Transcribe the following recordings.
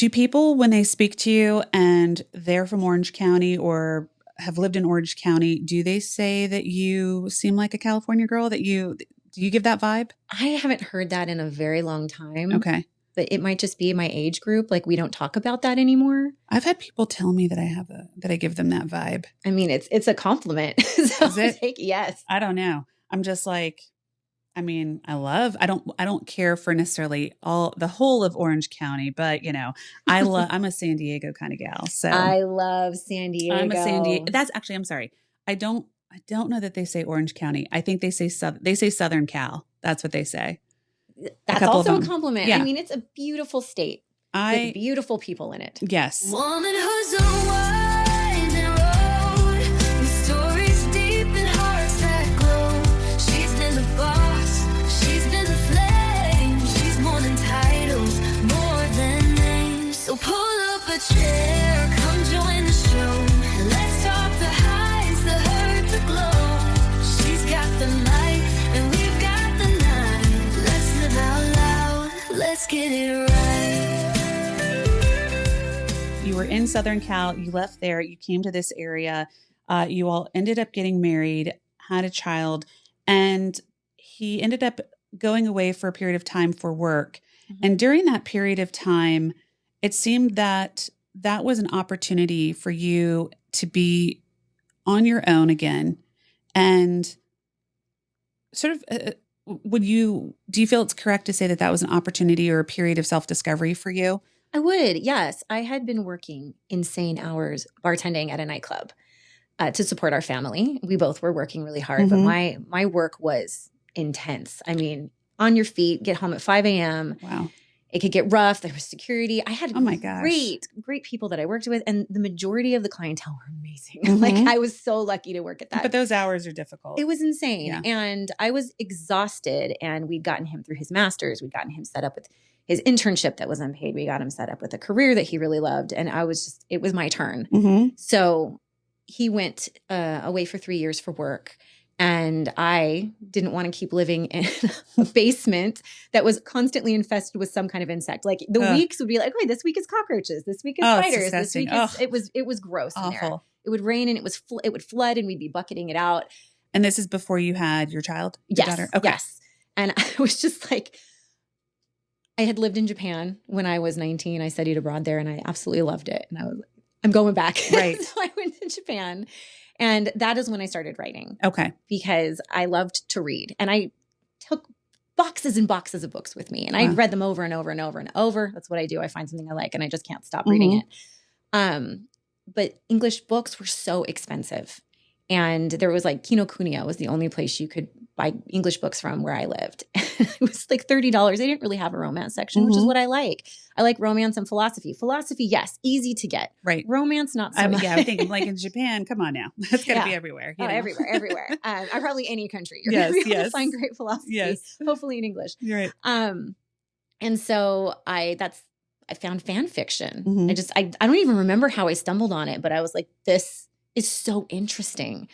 Do people, when they speak to you and they're from Orange County or have lived in Orange County, do they say that you seem like a California girl? Do you give that vibe? I haven't heard that in a very long time. Okay. But it might just be my age group. Like we don't talk about that anymore. I've had people tell me that I give them that vibe. I mean, it's a compliment. So Is it? Yes. I don't know. I'm just like, I mean, I don't care for necessarily the whole of Orange County, but I'm a San Diego kind of gal. So I love San Diego. I'm a San Diego. I'm sorry. I don't know that they say Orange County. I think they say Southern Cal. That's what they say. That's also a compliment. Yeah. I mean, it's a beautiful state with beautiful people in it. Yes. Womanhood's a winding road with stories deep and hearts that glow. She's been the boss, she's been the flame. She's more than titles, more than names. So pull up a chair, come join the show. Let's talk the highs, the hurt, the glow. She's got the light and we've got the night. Let's live out loud, let's get it right. You were in Southern Cal. You left there. You came to this area. You all ended up getting married, had a child, and he ended up going away for a period of time for work. Mm-hmm. And during that period of time, it seemed that was an opportunity for you to be on your own again. And sort of, do you feel it's correct to say that was an opportunity or a period of self-discovery for you? I would, yes. I had been working insane hours bartending at a nightclub to support our family. We both were working really hard, Mm-hmm. but my work was intense. I mean, on your feet, get home at 5 a.m. Wow. It could get rough. There was security. I had great people that I worked with, and the majority of the clientele were amazing. Mm-hmm. Like I was so lucky to work at that. But those hours are difficult. It was insane. Yeah. And I was exhausted, and we'd gotten him through his master's. We'd gotten him set up with his internship that was unpaid. We got him set up with a career that he really loved. And it was my turn. Mm-hmm. So he went away for 3 years for work. And I didn't want to keep living in a basement that was constantly infested with some kind of insect. Like the weeks would be like, okay, this week is cockroaches. This week is spiders. This week it was gross. Awful. In there. It would rain and it would flood and we'd be bucketing it out. And this is before you had your child? Yes. Daughter? Okay. Yes. And I was just like, I had lived in Japan when I was 19. I studied abroad there and I absolutely loved it. And I was like, I'm going back. Right. So I went to Japan, and that is when I started writing. Okay. Because I loved to read, and I took boxes and boxes of books with me, and I read them over and over and over and over. That's what I do. I find something I like and I just can't stop reading it. But English books were so expensive. And there was like Kinokuniya was the only place you could buy English books from where I lived. It was like $30. They didn't really have a romance section, which is what I like. I like romance and philosophy. Philosophy, yes, easy to get. Right. Romance, not so much. Yeah, I think like in Japan, come on now. That's got to be everywhere. You know? Everywhere. Probably any country. You're going to be able to find great philosophy. Yes. Hopefully in English. You're right. And so I found fan fiction. Mm-hmm. I don't even remember how I stumbled on it, but I was like, this is so interesting.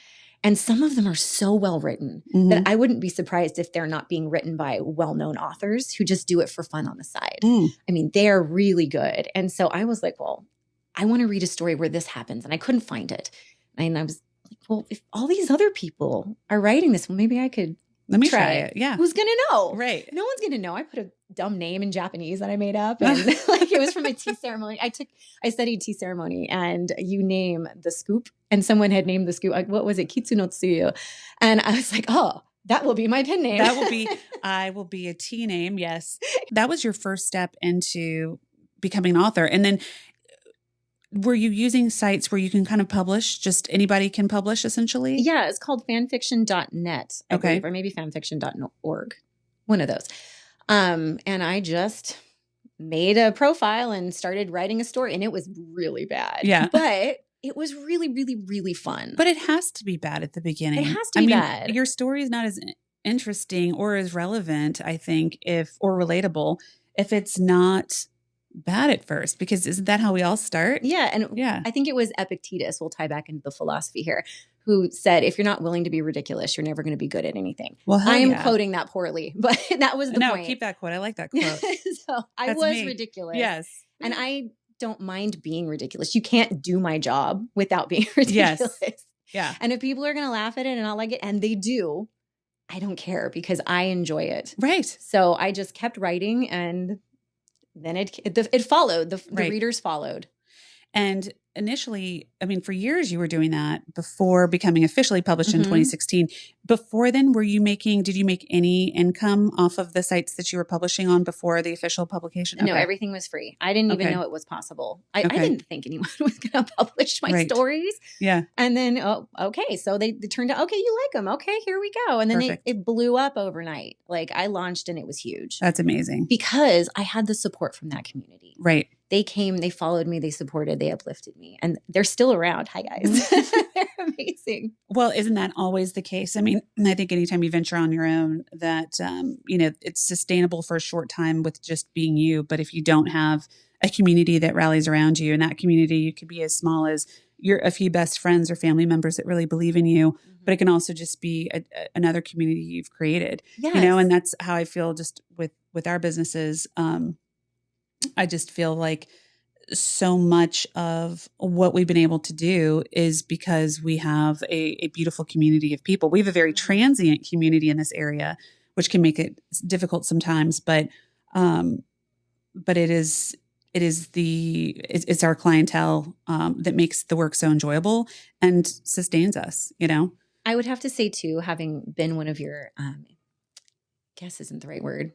And some of them are so well written that I wouldn't be surprised if they're not being written by well-known authors who just do it for fun on the side. I mean, they're really good. And so I was like, well, I want to read a story where this happens. And I couldn't find it. And I was like, well, if all these other people are writing this, well, maybe I could Let me try it. Yeah. Who's going to know? Right. No one's going to know. I put a dumb name in Japanese that I made up. And like it was from a tea ceremony. I studied tea ceremony, and you name the scoop, and someone had named the scoop. Like, what was it? Kitsu no tsuyu. And I was like, oh, that will be my pen name. I will be a tea name. Yes. That was your first step into becoming an author. And then were you using sites where you can kind of publish? Just anybody can publish essentially? Yeah. It's called fanfiction.net. I believe, or maybe fanfiction.org. One of those. And I just made a profile and started writing a story, and it was really bad. Yeah. But it was really, really, really fun. But it has to be bad at the beginning. It has to be bad. Your story is not as interesting or as relevant, I think, or relatable if it's not bad at first, because isn't that how we all start? Yeah. And I think it was Epictetus, we'll tie back into the philosophy here, who said, if you're not willing to be ridiculous, you're never going to be good at anything. Well, I am quoting that poorly, but that was the point. No, keep that quote. I like that quote. So I was ridiculous. Yes. And I don't mind being ridiculous. You can't do my job without being ridiculous. Yes. Yeah. And if people are going to laugh at it and not like it, and they do, I don't care because I enjoy it. Right. So I just kept writing, and then it followed. The Right. readers followed. And initially, I mean, for years you were doing that before becoming officially published in Mhm. 2016. Before then, did you make any income off of the sites that you were publishing on before the official publication? No, Okay. everything was free. I didn't even Okay. know it was possible. I Okay. didn't think anyone was going to publish my Right. stories. Yeah. And then, okay. So they turned out, okay, you like them. Okay, here we go. And then Perfect. it blew up overnight. Like I launched and it was huge That's amazing. because I had the support from that community. Right. They came, they followed me, they supported, they uplifted me, and they're still around. Hi, guys. They're amazing. Well, isn't that always the case? I mean, I think anytime you venture on your own that, it's sustainable for a short time with just being you. But if you don't have a community that rallies around you, and that community, you could be as small as a few best friends or family members that really believe in you, but it can also just be another community you've created, Yes. and that's how I feel just with our businesses. I just feel like so much of what we've been able to do is because we have a beautiful community of people. We have a very transient community in this area, which can make it difficult sometimes, but it's our clientele that makes the work so enjoyable and sustains us, I would have to say too, having been one of your, guess isn't the right word,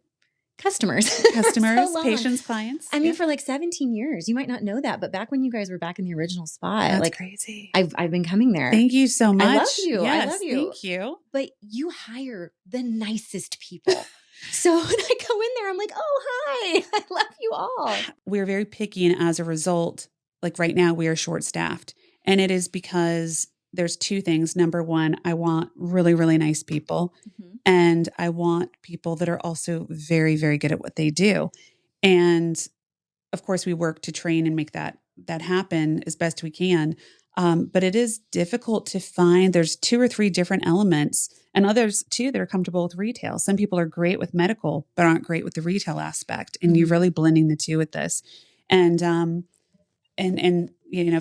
customers, so long. patients, clients. I mean, for like 17 years, you might not know that, but back when you guys were back in the original spot, That's like crazy. I've been coming there. Thank you so much. I love you. Yes, I love you. Thank you. But you hire the nicest people. So when I go in there, I'm like, oh, hi, I love you all. We're very picky. And as a result, like right now, we are short staffed. And it is because there's two things. Number one, I want really, really nice people. Mm-hmm. And I want people that are also very, very good at what they do. And of course, we work to train and make that happen as best we can. But it is difficult to find. There's 2 or 3 different elements, and others too that are comfortable with retail. Some people are great with medical, but aren't great with the retail aspect. And you're really blending the two with this, and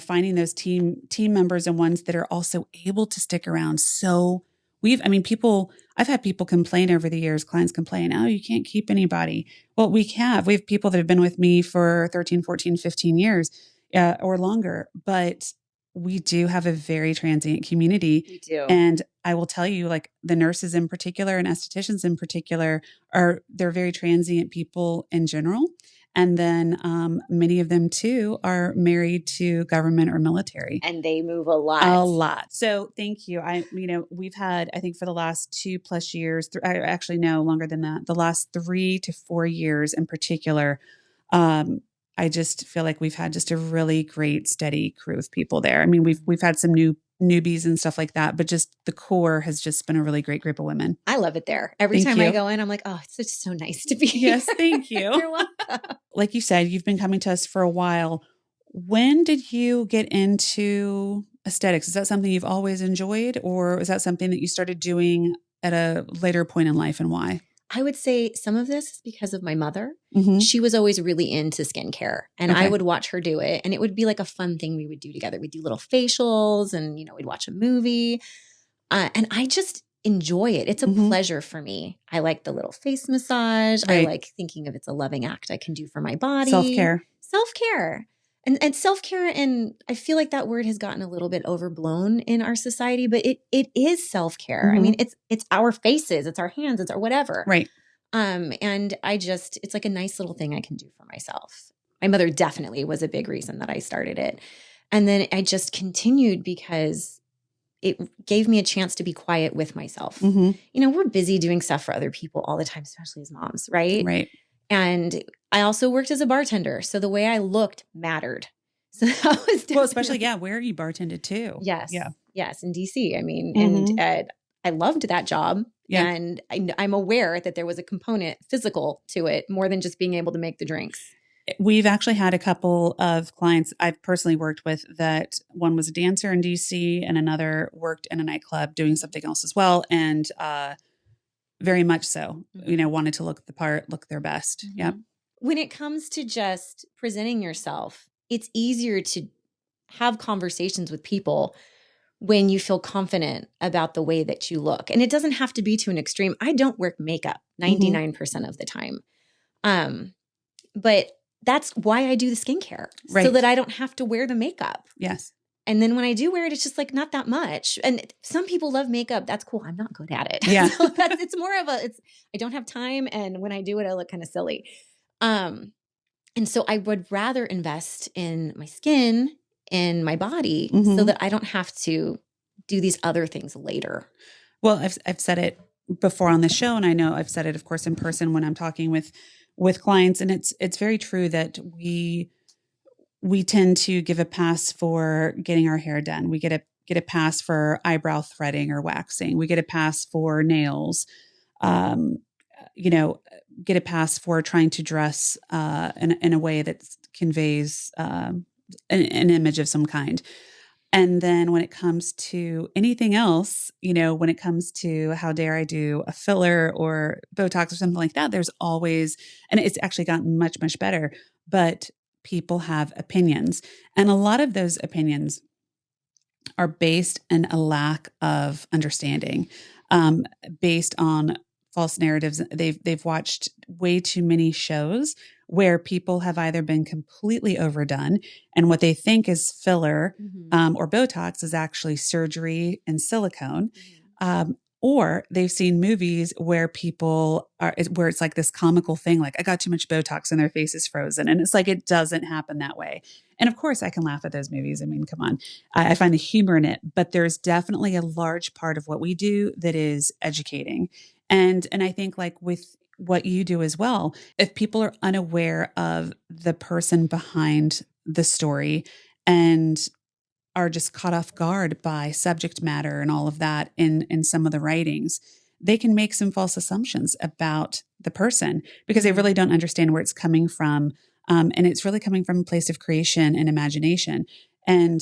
finding those team members and ones that are also able to stick around. So I've had people complain over the years, clients complain, oh, you can't keep anybody. Well, we have people that have been with me for 13, 14, 15 years or longer, but we do have a very transient community. We do. And I will tell you, like the nurses in particular and estheticians in particular they're very transient people in general. And then many of them too are married to government or military. And they move a lot. A lot. So thank you. We've had, I think for the last 2+ years, actually no longer than that, the last 3 to 4 years in particular, I just feel like we've had just a really great, steady crew of people there. I mean, we've had some newbies and stuff like that, but just the core has just been a really great group of women. I love it there. Every Thank time I you. go in, I'm like, oh, it's just so nice to be Yes, here. thank you. You're welcome. Like you said, you've been coming to us for a while. When did you get into aesthetics? Is that something you've always enjoyed, or is that something that you started doing at a later point in life, and why? I would say some of this is because of my mother. Mm-hmm. She was always really into skincare, and Okay. I would watch her do it, and it would be like a fun thing we would do together. We'd do little facials, and we'd watch a movie, and I just enjoy it. It's a Mhm. pleasure for me. I like the little face massage. I Right. like thinking of it's a loving act I can do for my body. Self-care. Self-care. And self-care, and I feel like that word has gotten a little bit overblown in our society, but it is self-care. I Mhm. mean, it's our faces, it's our hands, it's our whatever. Right. And it's like a nice little thing I can do for myself. My mother definitely was a big reason that I started it. And then I just continued because it gave me a chance to be quiet with myself. Mm-hmm. We're busy doing stuff for other people all the time, especially as moms, right? Right. And I also worked as a bartender. So the way I looked mattered. So that was Well, especially, where you bartended too. Yes. Yeah. Yes. In DC. I mean, Mhm. and I loved that job. Yeah. And I'm aware that there was a component physical to it more than just being able to make the drinks. We've actually had a couple of clients I've personally worked with that one was a dancer in DC and another worked in a nightclub doing something else as well. And very much so, wanted to look the part, look their best. Mhm. Yep. when it comes to just presenting yourself, it's easier to have conversations with people when you feel confident about the way that you look. And it doesn't have to be to an extreme. I don't wear makeup 99% of the time. But that's why I do the skincare, so that I don't have to wear the makeup. Yes. And then when I do wear it, it's just like not that much. And some people love makeup. That's cool. I'm not good at it. Yeah. So it's more of I don't have time. And when I do it, I look kind of silly. And so I would rather invest in my skin and my body so that I don't have to do these other things later. Well, I've said it before on the show, and I know I've said it, of course, in person when I'm talking with clients, and it's very true that we tend to give a pass for getting our hair done. We get a pass for eyebrow threading or waxing. We get a pass for nails. Get a pass for trying to dress in a way that conveys an image of some kind. And then when it comes to anything else, when it comes to how dare I do a filler or Botox or something like that, there's always, and it's actually gotten much, much better, but people have opinions. And a lot of those opinions are based in a lack of understanding, based on false narratives. They've watched way too many shows where people have either been completely overdone and what they think is filler or Botox is actually surgery and silicone. Or they've seen movies where where it's like this comical thing, like I got too much Botox and their face is frozen. And it's like, it doesn't happen that way. And of course I can laugh at those movies. I mean, come on, I find the humor in it, but there's definitely a large part of what we do that is educating. And I think like with what you do as well, if people are unaware of the person behind the story and are just caught off guard by subject matter and all of that in some of the writings, they can make some false assumptions about the person because they really don't understand where it's coming from. And it's really coming from a place of creation and imagination. And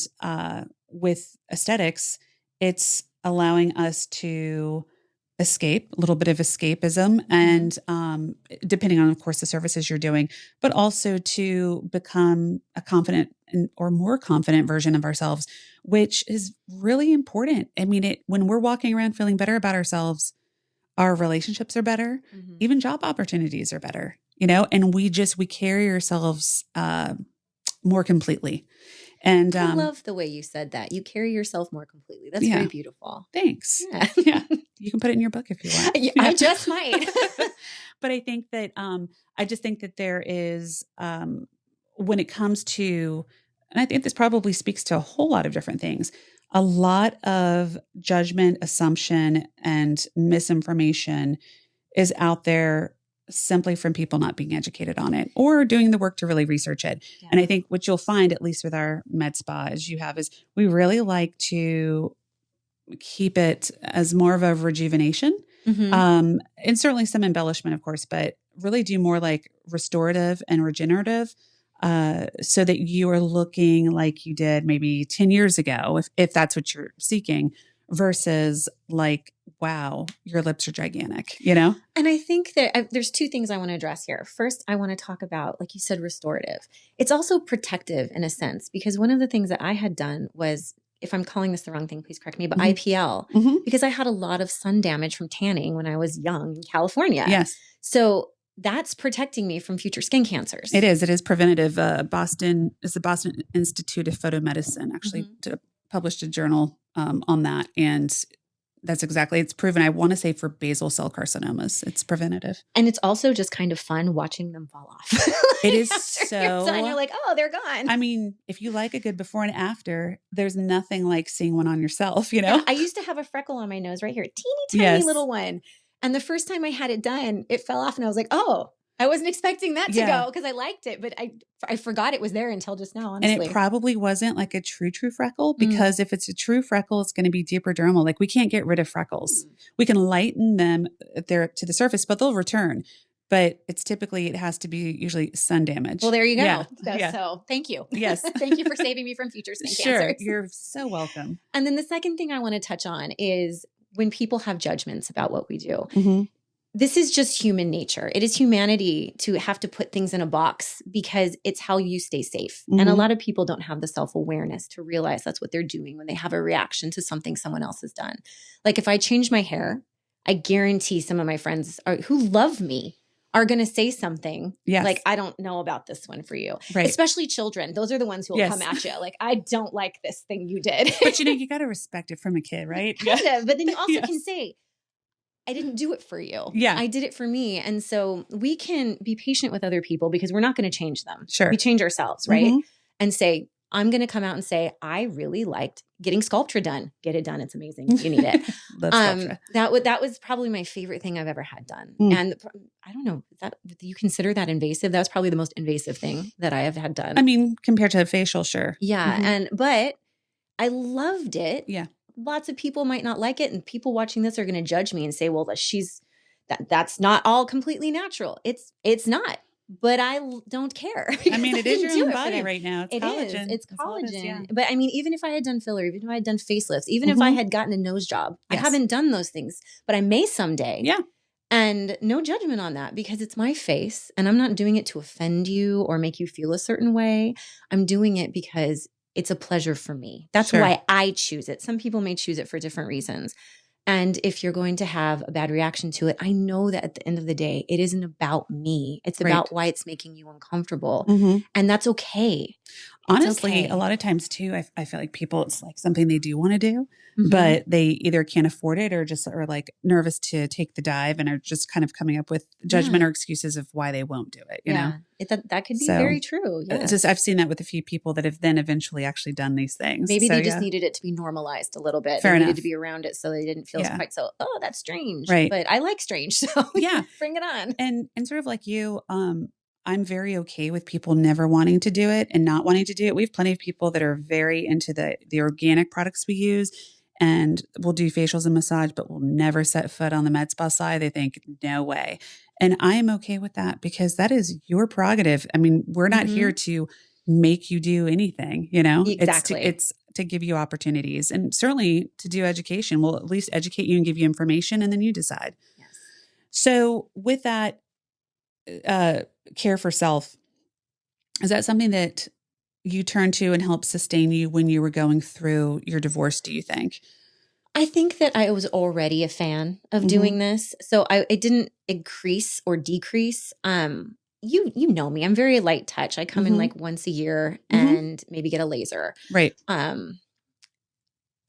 with aesthetics, it's allowing us to escape, a little bit of escapism, and depending on, of course, the services you're doing, but also to become a confident or more confident version of ourselves, which is really important. I mean, when we're walking around feeling better about ourselves, our relationships are better, even job opportunities are better, and we carry ourselves more completely. And I love the way you said that. You carry yourself more completely. That's very beautiful. Thanks. Yeah. Yeah. You can put it in your book if you want. I just might. But I think that, I just think that there is, when it comes to, and I think this probably speaks to a whole lot of different things, a lot of judgment, assumption, and misinformation is out there simply from people not being educated on it or doing the work to really research it. Yeah. And I think what you'll find, at least with our med spa, as you have, is we really like to keep it as more of a rejuvenation, and certainly some embellishment, of course, but really do more like restorative and regenerative, so that you are looking like you did maybe 10 years ago, if that's what you're seeking, versus like, wow, your lips are gigantic, And I think that there's two things I want to address here. First, I want to talk about, like you said, restorative. It's also protective in a sense, because one of the things that I had done was, if I'm calling this the wrong thing, please correct me, but IPL, because I had a lot of sun damage from tanning when I was young in California. Yes. So that's protecting me from future skin cancers. It is preventative. The Boston Institute of Photomedicine actually published a journal on that. And that's exactly, it's proven, I want to say, for basal cell carcinomas, it's preventative. And it's also just kind of fun watching them fall off. It is so, you're like, oh, they're gone. I mean, if you like a good before and after, there's nothing like seeing one on yourself, Yeah, I used to have a freckle on my nose right here, teeny tiny little one. And the first time I had it done, it fell off and I was like, oh, I wasn't expecting that to go because I liked it, but I forgot it was there until just now, honestly. And it probably wasn't like a true freckle, because if it's a true freckle, it's going to be deeper dermal. Like we can't get rid of freckles. We can lighten them if they're to the surface, but they'll return. But it has to be usually sun damage. Well, there you go. Yeah. So thank you. Yes. Thank you for saving me from future skin cancers. Sure. You're so welcome. And then the second thing I want to touch on is when people have judgments about what we do. this is just human nature. It is humanity to have to put things in a box because it's how you stay safe. And a lot of people don't have the self-awareness to realize that's what they're doing when they have a reaction to something someone else has done. Like if I change my hair, I guarantee some of my friends who love me are going to say something like, I don't know about this one for you. Right. Especially children. Those are the ones who will come at you. Like, I don't like this thing you did. But you got to respect it from a kid, right? Kind of. But then you also can say, I didn't do it for you. Yeah. I did it for me. And so we can be patient with other people because we're not going to change them. Sure. We change ourselves, right? And say, I'm going to come out and say, I really liked getting Sculptra done. Get it done. It's amazing. You need it. That was probably my favorite thing I've ever had done. And I don't know, do you consider that invasive? That was probably the most invasive thing that I have had done. I mean, compared to a facial, sure. Yeah. But I loved it. Yeah. Lots of people might not like it. And people watching this are going to judge me and say, well, that's not all completely natural. It's not. But I don't care. I mean, it is your own body right now. It's collagen. It's collagen. But I mean, even if I had done filler, even if I had done facelifts, even if I had gotten a nose job, I haven't done those things, but I may someday. Yeah. And no judgment on that because it's my face and I'm not doing it to offend you or make you feel a certain way. I'm doing it because it's a pleasure for me. That's why I choose it. Some people may choose it for different reasons. And if you're going to have a bad reaction to it, I know that at the end of the day, it isn't about me. It's about why it's making you uncomfortable. And that's okay. Honestly, a lot of times too, I feel like people, it's like something they do want to do, but they either can't afford it or just are like nervous to take the dive and are just kind of coming up with judgment or excuses of why they won't do it, you know? That could be very true. Yeah. It's just, I've seen that with a few people that have then eventually actually done these things. Maybe they just needed it to be normalized a little bit. Fair they enough. Needed to be around it so they didn't feel quite so, oh, that's strange. Right. But I like strange. So bring it on. And sort of like you, I'm very okay with people never wanting to do it and not wanting to do it. We have plenty of people that are very into the organic products we use and we'll do facials and massage, but we'll never set foot on the med spa side. They think, no way. And I am okay with that because that is your prerogative. I mean, we're not here to make you do anything, you know? Exactly. It's to give you opportunities and certainly to do education. We'll at least educate you and give you information and then you decide. Yes. So with that, care for self, is that something that you turned to and helped sustain you when you were going through your divorce, do you think? I think that I was already a fan of doing this. So it didn't increase or decrease. You know me, I'm very light touch. I come in like once a year and maybe get a laser. Right.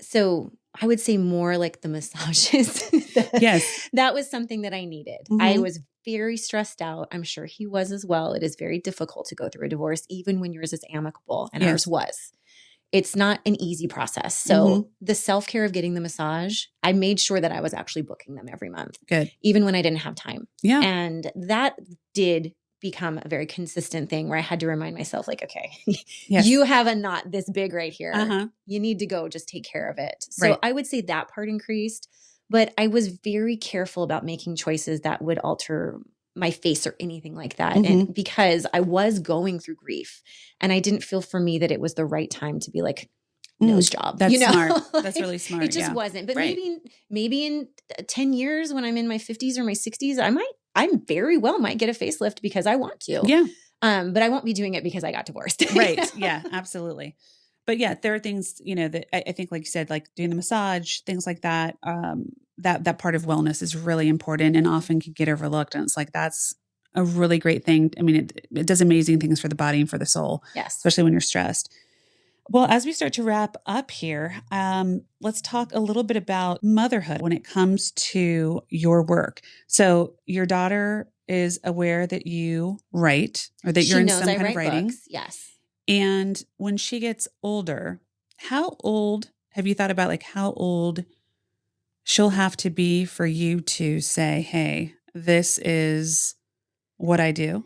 So I would say more like the massages. Yes. That was something that I needed. I was very stressed out. I'm sure he was as well. It is very difficult to go through a divorce, even when yours is amicable and ours was. It's not an easy process. So the self-care of getting the massage, I made sure that I was actually booking them every month. Good. Even when I didn't have time. Yeah. And that did become a very consistent thing where I had to remind myself like, okay, you have a knot this big right here. You need to go just take care of it. So I would say that part increased, but I was very careful about making choices that would alter my face or anything like that. And because I was going through grief and I didn't feel for me that it was the right time to be like, nose job. That's smart. Like, that's really smart. It just wasn't. But maybe in 10 years when I'm in my 50s or my 60s, I very well might get a facelift because I want to. Yeah. But I won't be doing it because I got divorced. Right. Yeah, absolutely. But yeah, there are things, you know, that I think, like you said, like doing the massage, things like that, that part of wellness is really important and often can get overlooked. And it's like, that's a really great thing. I mean, it does amazing things for the body and for the soul, especially when you're stressed. Well, as we start to wrap up here, let's talk a little bit about motherhood when it comes to your work. So your daughter is aware that you write or that you're in some kind of writing. Books. Yes. And when she gets older, how old have you thought about, like, how old she'll have to be for you to say, hey, this is what I do?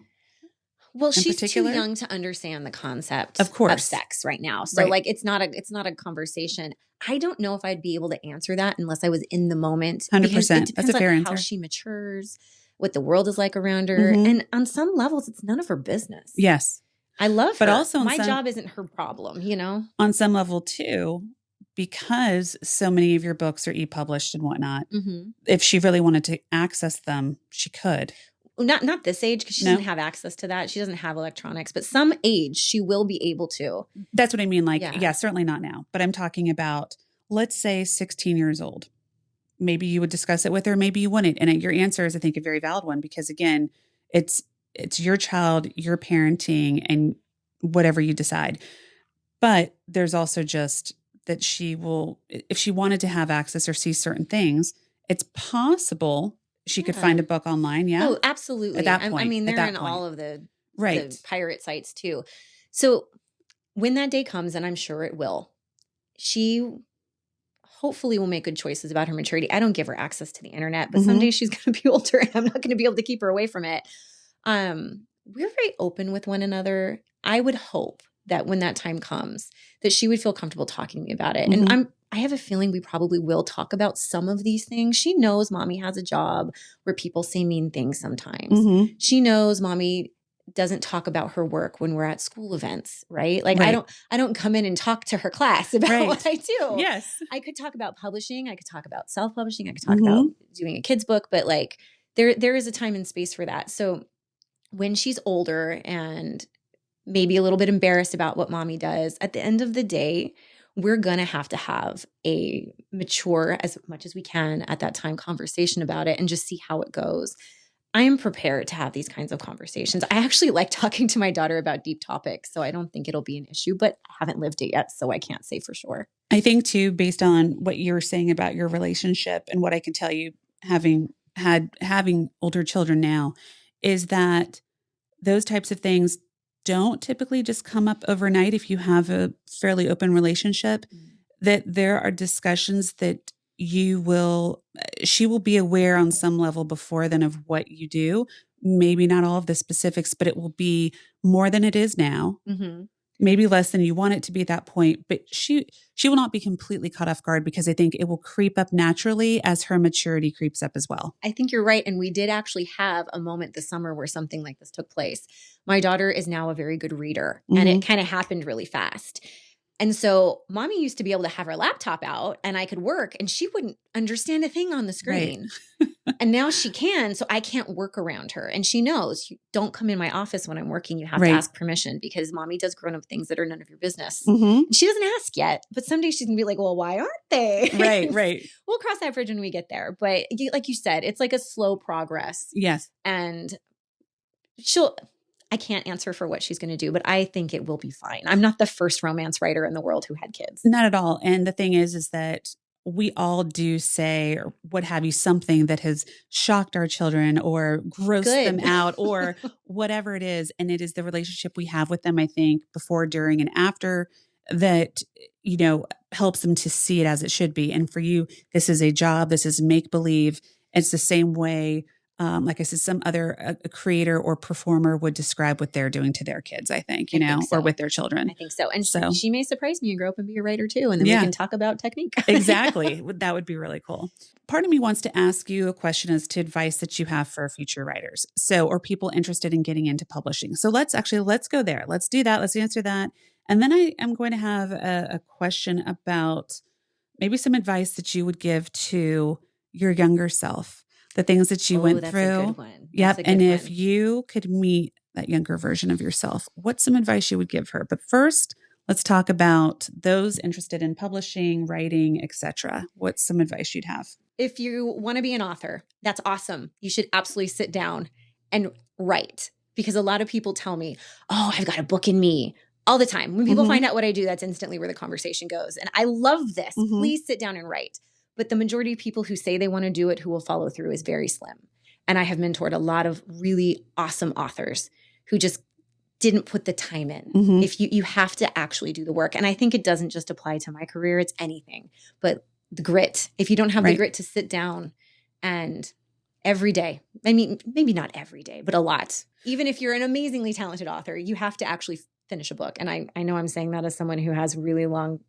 Well, she's too young to understand the concept of sex right now. So like, it's not a conversation. I don't know if I'd be able to answer that unless I was in the moment. 100%. That's a fair answer. How she matures, what the world is like around her. And on some levels, it's none of her business. Yes. I love her. But also my job isn't her problem, you know? On some level too, because so many of your books are e-published and whatnot, Mm-hmm. if she really wanted to access them, she could. Not this age, because she No? doesn't have access to that. She doesn't have electronics, but some age she will be able to. That's what I mean. Like, Yeah. yeah, certainly not now, but I'm talking about, let's say 16 years old. Maybe you would discuss it with her, maybe you wouldn't. And your answer is, I think, a very valid one, because again, it's your child, your parenting, and whatever you decide. But there's also just that she will, if she wanted to have access or see certain things, it's possible she could Yeah. find a book online. Yeah. Oh, absolutely. At that I point, mean, at they're that in point. all of the Right. pirate sites too. So when that day comes, and I'm sure it will, she hopefully will make good choices about her maturity. I don't give her access to the internet, but Mhm. someday she's going to be older and I'm not going to be able to keep her away from it. We're very open with one another. I would hope that when that time comes, that she would feel comfortable talking to me about it. Mhm. And I have a feeling we probably will talk about some of these things. She knows mommy has a job where people say mean things sometimes. Mhm. She knows mommy doesn't talk about her work when we're at school events, right? Like Right. I don't come in and talk to her class about Right. what I do. Yes. I could talk about publishing, I could talk about self-publishing, I could talk Mhm. about doing a kid's book, but like there is a time and space for that. So when she's older and maybe a little bit embarrassed about what mommy does, at the end of the day, we're going to have a mature, as much as we can at that time, conversation about it and just see how it goes. I am prepared to have these kinds of conversations. I actually like talking to my daughter about deep topics, so I don't think it'll be an issue, but I haven't lived it yet, so I can't say for sure. I think too, based on what you're saying about your relationship and what I can tell you, having older children now, is that those types of things don't typically just come up overnight if you have a fairly open relationship. That there are discussions that she will be aware on some level before then of what you do. Maybe not all of the specifics, but it will be more than it is now. Mm-hmm. Maybe less than you want it to be at that point, but she will not be completely caught off guard, because I think it will creep up naturally as her maturity creeps up as well. I think you're right. And we did actually have a moment this summer where something like this took place. My daughter is now a very good reader, and it kind of happened really fast. And so mommy used to be able to have her laptop out and I could work and she wouldn't understand a thing on the screen. And now she can, so I can't work around her. And she knows, you don't come in my office when I'm working. You have to ask permission, because mommy does grown-up things that are none of your business. And she doesn't ask yet, but someday she's going to be like, well, why aren't they? Right. We'll cross that bridge when we get there. But like you said, it's like a slow progress. Yes. And I can't answer for what she's going to do, but I think it will be fine. I'm not the first romance writer in the world who had kids. Not at all. And the thing is that we all do say, or what have you, something that has shocked our children or grossed them out or whatever it is. And it is the relationship we have with them, I think, before, during, and after that, helps them to see it as it should be. And for you, this is a job. This is make-believe. It's the same way, like I said, some other a creator or performer would describe what they're doing to their kids, I think, or with their children. I think so. And so she may surprise me and grow up and be a writer too. And then we can talk about technique. Exactly. That would be really cool. Part of me wants to ask you a question as to advice that you have for future writers. Or people interested in getting into publishing. So let's go there. Let's do that. Let's answer that. And then I am going to have a question about maybe some advice that you would give to your younger self. The things that you went through. That's a good one. Yep. And if you could meet that younger version of yourself, what's some advice you would give her? But first, let's talk about those interested in publishing, writing, etc. What's some advice you'd have? If you want to be an author, that's awesome. You should absolutely sit down and write, because a lot of people tell me, oh, I've got a book in me. All the time. When people find out what I do, that's instantly where the conversation goes. And I love this. Please sit down and write. But the majority of people who say they want to do it, who will follow through, is very slim. And I have mentored a lot of really awesome authors who just didn't put the time in. If you have to actually do the work. And I think it doesn't just apply to my career, it's anything. But the grit, if you don't have the grit to sit down and every day, I mean, maybe not every day, but a lot. Even if you're an amazingly talented author, you have to actually finish a book. And I know I'm saying that as someone who has really long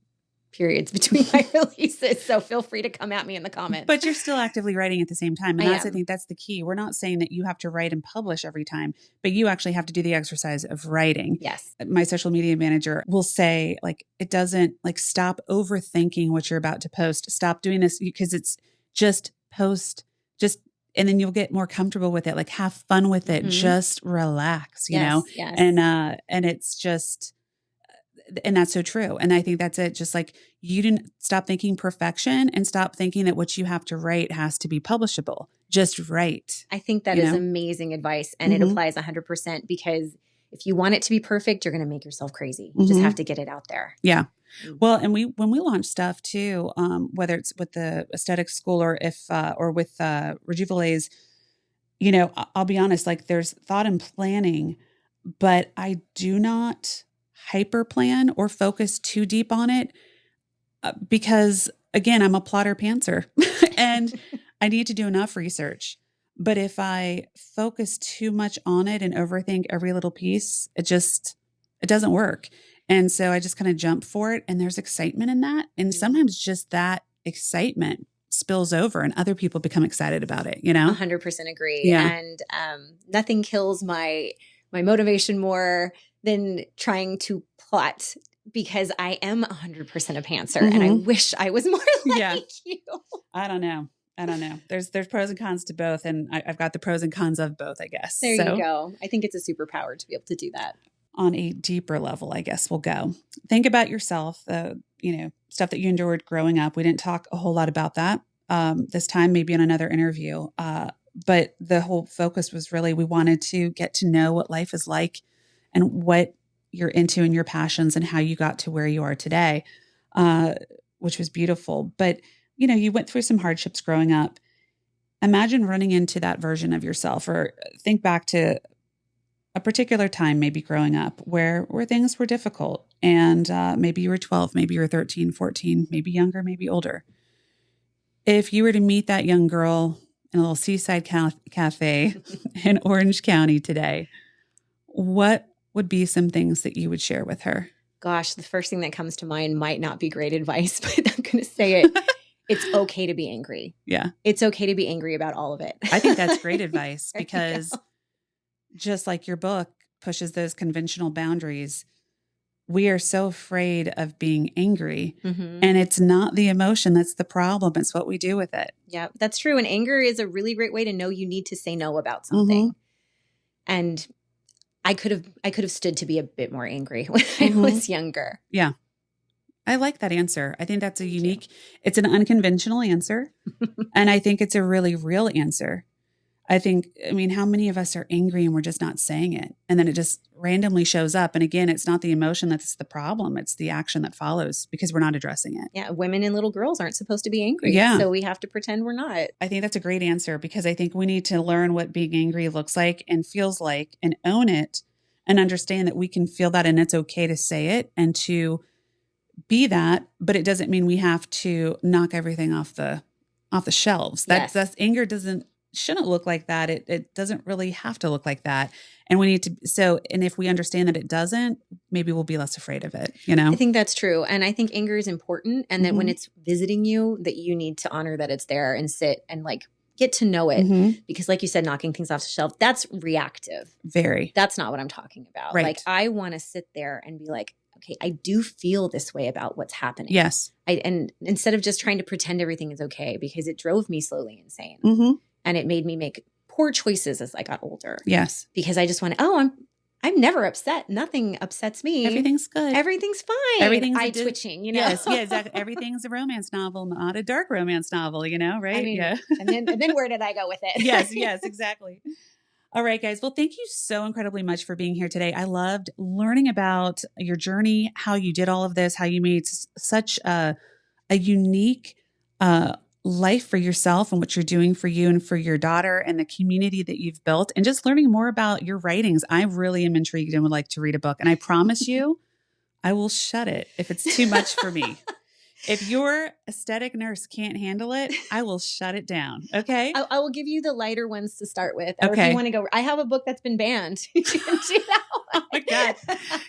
periods between my releases. So feel free to come at me in the comments. But you're still actively writing at the same time. And I am. think that's the key. We're not saying that you have to write and publish every time, but you actually have to do the exercise of writing. Yes. My social media manager will say, like, it doesn't, like, stop overthinking what you're about to post. Stop doing this because it's just post, just, and then you'll get more comfortable with it. Like, have fun with it. Just relax, you know? Yes. And it's just, and that's so true. And I think that's it. Just like you didn't stop thinking perfection and stop thinking that what you have to write has to be publishable. Just write. I think that is amazing advice. And it applies 100% because if you want it to be perfect, you're going to make yourself crazy. You just have to get it out there. Yeah. Well, and when we launch stuff too, whether it's with the aesthetic school or or with Rejuvenates, you know, I'll be honest, like there's thought and planning, but I do not hyper plan or focus too deep on it because again, I'm a plotter pantser and I need to do enough research. But if I focus too much on it and overthink every little piece, it doesn't work. And so I just kind of jump for it and there's excitement in that. And sometimes just that excitement spills over and other people become excited about it, you know? 100% agree. Yeah. And nothing kills my motivation more than trying to plot because I am 100% a pantser and I wish I was more like you. I don't know. There's pros and cons to both. And I've got the pros and cons of both, I guess. There you go. I think it's a superpower to be able to do that. On a deeper level, I guess we'll go. Think about yourself, stuff that you endured growing up. We didn't talk a whole lot about that this time, maybe in another interview. But the whole focus was really, we wanted to get to know what life is like and what you're into and your passions and how you got to where you are today, which was beautiful. But, you know, you went through some hardships growing up. Imagine running into that version of yourself, or think back to a particular time, maybe growing up where things were difficult and maybe you were 12, maybe you were 13, 14, maybe younger, maybe older. If you were to meet that young girl in a little seaside cafe in Orange County today, what would be some things that you would share with her? Gosh, the first thing that comes to mind might not be great advice, but I'm going to say it. It's okay to be angry. Yeah. It's okay to be angry about all of it. I think that's great advice because just like your book pushes those conventional boundaries, we are so afraid of being angry and it's not the emotion that's the problem. It's what we do with it. Yeah, that's true. And anger is a really great way to know you need to say no about something. And I could have stood to be a bit more angry when I was younger. Yeah. I like that answer. I think that's a unique, it's an unconventional answer. And I think it's a really real answer. I mean, how many of us are angry and we're just not saying it? And then it just randomly shows up. And again, it's not the emotion that's the problem. It's the action that follows because we're not addressing it. Yeah. Women and little girls aren't supposed to be angry. Yeah. So we have to pretend we're not. I think that's a great answer because I think we need to learn what being angry looks like and feels like and own it and understand that we can feel that and it's okay to say it and to be that, but it doesn't mean we have to knock everything off the shelves. That's anger shouldn't look like that. It doesn't really have to look like that. And we need to, and if we understand that it doesn't, maybe we'll be less afraid of it, you know? I think that's true. And I think anger is important. And that when it's visiting you, that you need to honor that it's there and sit and like get to know it. Because like you said, knocking things off the shelf, that's reactive. Very. That's not what I'm talking about. Right. Like I want to sit there and be like, okay, I do feel this way about what's happening. Yes. And instead of just trying to pretend everything is okay, because it drove me slowly insane. And it made me make poor choices as I got older. Yes. Because I just wanted, I'm never upset. Nothing upsets me. Everything's good. Everything's fine. Everything's eye twitching, you know? Yes, yeah, exactly. Everything's a romance novel, not a dark romance novel, you know, right? I mean, yeah. and then where did I go with it? Yes, exactly. All right, guys. Well, thank you so incredibly much for being here today. I loved learning about your journey, how you did all of this, how you made such a unique life for yourself and what you're doing for you and for your daughter and the community that you've built, and just learning more about your writings. I really am intrigued and would like to read a book. And I promise you, I will shut it if it's too much for me. If your aesthetic nurse can't handle it, I will shut it down. Okay. I will give you the lighter ones to start with. Or if Okay. you want to go, I have a book that's been banned. You can do that one. Oh my God.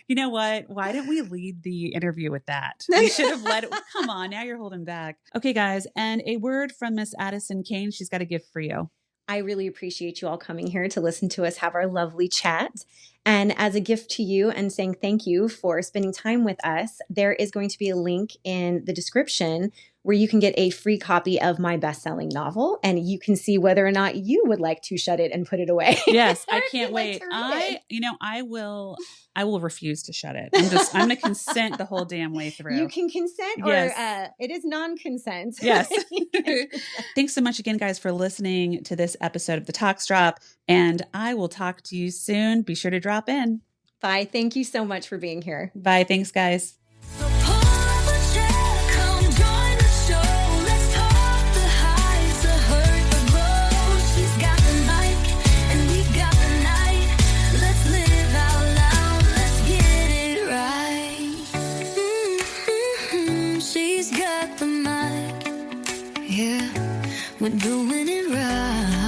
You know what? Why didn't we lead the interview with that? We should have let it. Come on. Now you're holding back. Okay, guys. And a word from Miss Addison Cain. She's got a gift for you. I really appreciate you all coming here to listen to us have our lovely chat. And as a gift to you and saying thank you for spending time with us, there is going to be a link in the description where you can get a free copy of my best-selling novel, and you can see whether or not you would like to shut it and put it away. Yes, I Or if can't you'd like wait. to read it. I will refuse to shut it. I'm going to consent the whole damn way through. You can consent, or Yes. it is non-consent. Yes. Thanks so much again, guys, for listening to this episode of the Tox Drop. And I will talk to you soon. Be sure to drop in. Bye. Thank you so much for being here. Bye. Thanks, guys. So pull up a chair, come join the show. Let's talk the highs, the hurt, the lows. She's got the mic and we got the night. Let's live out loud, let's get it right. She's got the mic, yeah, we're doing it right.